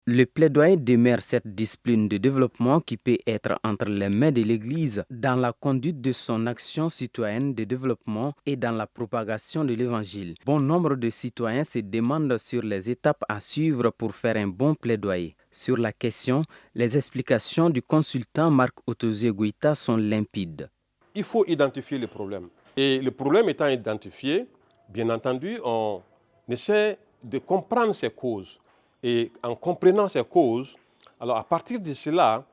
Le plaidoyer demeure cette discipline de développement qui peut être entre les mains de l'Église dans la conduite de son action citoyenne de développement et dans la propagation de l'Évangile. Bon nombre de citoyens se demandent sur les étapes à suivre pour faire un bon plaidoyer. Sur la question, les explications du consultant Marc Otozie Guita sont limpides. Il faut identifier le problème. Et le problème étant identifié, bien entendu, on essaie de comprendre ses causes. Et en comprenant ces causes, alors à partir de cela,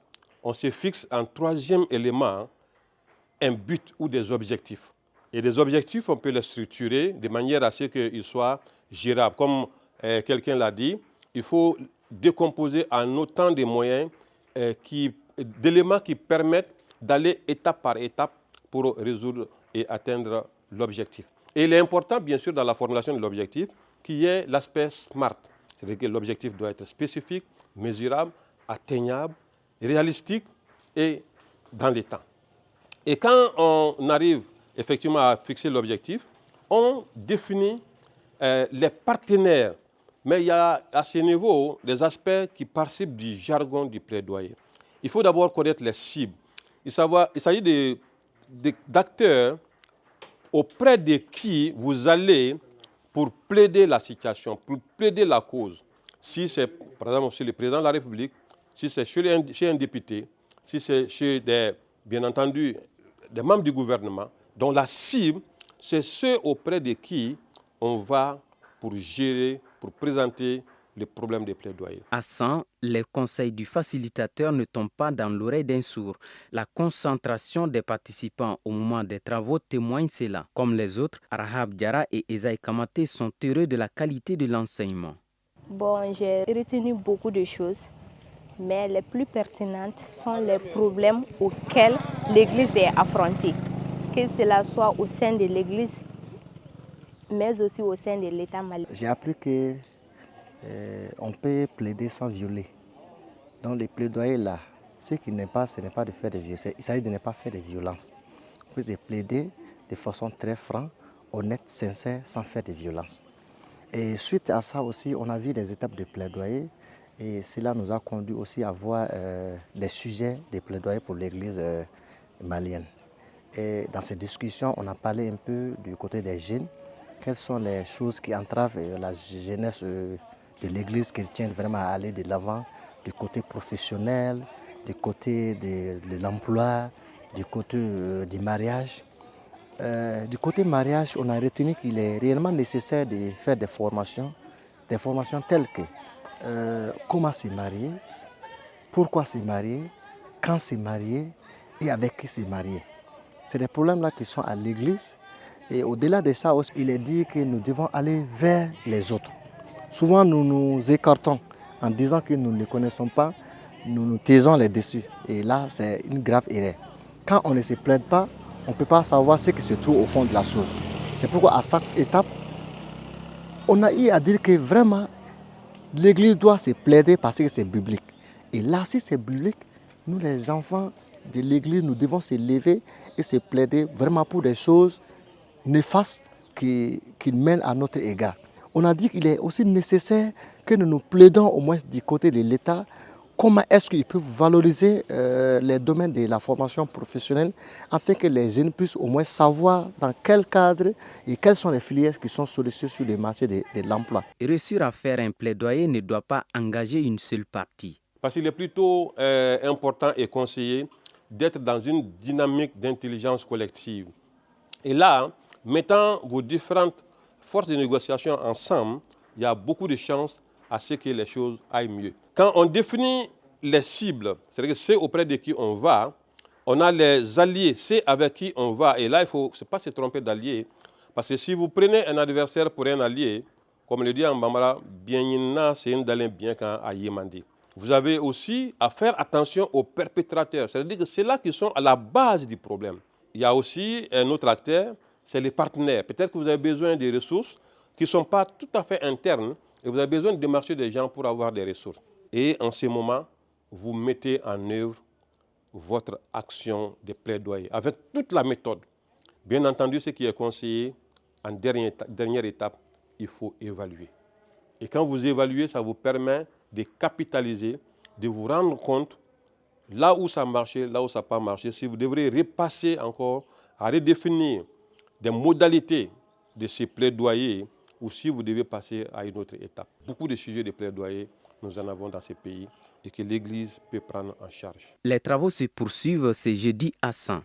on se fixe un troisième élément, un but ou des objectifs. Et des objectifs, on peut les structurer de manière à ce qu'ils soient gérables. Comme quelqu'un l'a dit, il faut décomposer en autant de moyens, d'éléments qui permettent d'aller étape par étape pour résoudre et atteindre l'objectif. Et il est important, bien sûr, dans la formulation de l'objectif, qu'il y ait l'aspect SMART. C'est-à-dire que l'objectif doit être spécifique, mesurable, atteignable, réalistique et dans les temps. Et quand on arrive effectivement à fixer l'objectif, on définit les partenaires. Mais il y a à ce niveau des aspects qui participent du jargon du plaidoyer. Il faut d'abord connaître les cibles. Il s'agit d'acteurs auprès de qui vous allez pour plaider la situation, pour plaider la cause. Si c'est, par exemple, chez le président de la République, si c'est chez un député, si c'est chez, bien entendu, des membres du gouvernement, dont la cible, c'est ceux auprès de qui on va pour gérer, pour présenter les problèmes des plaidoyers. À 100, les conseils du facilitateur ne tombent pas dans l'oreille d'un sourd. La concentration des participants au moment des travaux témoigne cela. Comme les autres, Rahab Diarra et Esaïe Kamaté sont heureux de la qualité de l'enseignement. Bon, j'ai retenu beaucoup de choses, mais les plus pertinentes sont les problèmes auxquels l'Église est affrontée. Que cela soit au sein de l'Église, mais aussi au sein de l'État malien. J'ai appris que on peut plaider sans violer. Dans les plaidoyers là, ce n'est pas de faire des violences. Il s'agit de ne pas faire de violence. On peut plaider de façon très franche, honnête, sincère, sans faire de violence. Et suite à ça aussi, on a vu des étapes de plaidoyer et cela nous a conduit aussi à voir des sujets de plaidoyer pour l'Église malienne. Et dans ces discussions, on a parlé un peu du côté des jeunes. Quelles sont les choses qui entravent la jeunesse de l'Église chrétienne vraiment à aller de l'avant, du côté professionnel, du côté de l'emploi, du côté du mariage. Du côté mariage, on a retenu qu'il est réellement nécessaire de faire des formations telles que comment se marier, pourquoi se marier, quand se marier et avec qui se marier. C'est des problèmes-là qui sont à l'Église. Et au-delà de ça, aussi, il est dit que nous devons aller vers les autres. Souvent, nous nous écartons en disant que nous ne les connaissons pas, nous nous taisons les dessus. Et là, c'est une grave erreur. Quand on ne se plaide pas, on ne peut pas savoir ce qui se trouve au fond de la chose. C'est pourquoi à chaque étape, on a eu à dire que vraiment, l'Église doit se plaider parce que c'est biblique. Et là, si c'est biblique, nous les enfants de l'Église, nous devons se lever et se plaider vraiment pour des choses néfastes qui mènent à notre égard. On a dit qu'il est aussi nécessaire que nous nous plaidons au moins du côté de l'État. Comment est-ce qu'ils peuvent valoriser les domaines de la formation professionnelle afin que les jeunes puissent au moins savoir dans quel cadre et quelles sont les filières qui sont sollicitées sur le marché de l'emploi. Réussir à faire un plaidoyer ne doit pas engager une seule partie. Parce qu'il est plutôt important et conseillé d'être dans une dynamique d'intelligence collective. Et là, mettant vos différentes forces de négociation ensemble, il y a beaucoup de chances à ce que les choses aillent mieux. Quand on définit les cibles, c'est-à-dire c'est auprès de qui on va, on a les alliés, c'est avec qui on va. Et là, il ne faut pas se tromper d'alliés. Parce que si vous prenez un adversaire pour un allié, comme le dit en Bambara, bien c'est un dalin bien quand Ayemandi. Vous avez aussi à faire attention aux perpétrateurs. C'est-à-dire que c'est là qu'ils sont à la base du problème. Il y a aussi un autre acteur, c'est les partenaires. Peut-être que vous avez besoin des ressources qui ne sont pas tout à fait internes et vous avez besoin de démarcher des gens pour avoir des ressources. Et en ce moment, vous mettez en œuvre votre action de plaidoyer avec toute la méthode. Bien entendu, ce qui est conseillé en dernière étape, il faut évaluer. Et quand vous évaluez, ça vous permet de capitaliser, de vous rendre compte là où ça marchait, là où ça n'a pas marché. Si vous devrez repasser encore à redéfinir des modalités de ces plaidoyers ou si vous devez passer à une autre étape. Beaucoup de sujets de plaidoyer, nous en avons dans ces pays et que l'Église peut prendre en charge. Les travaux se poursuivent ce jeudi à Saint.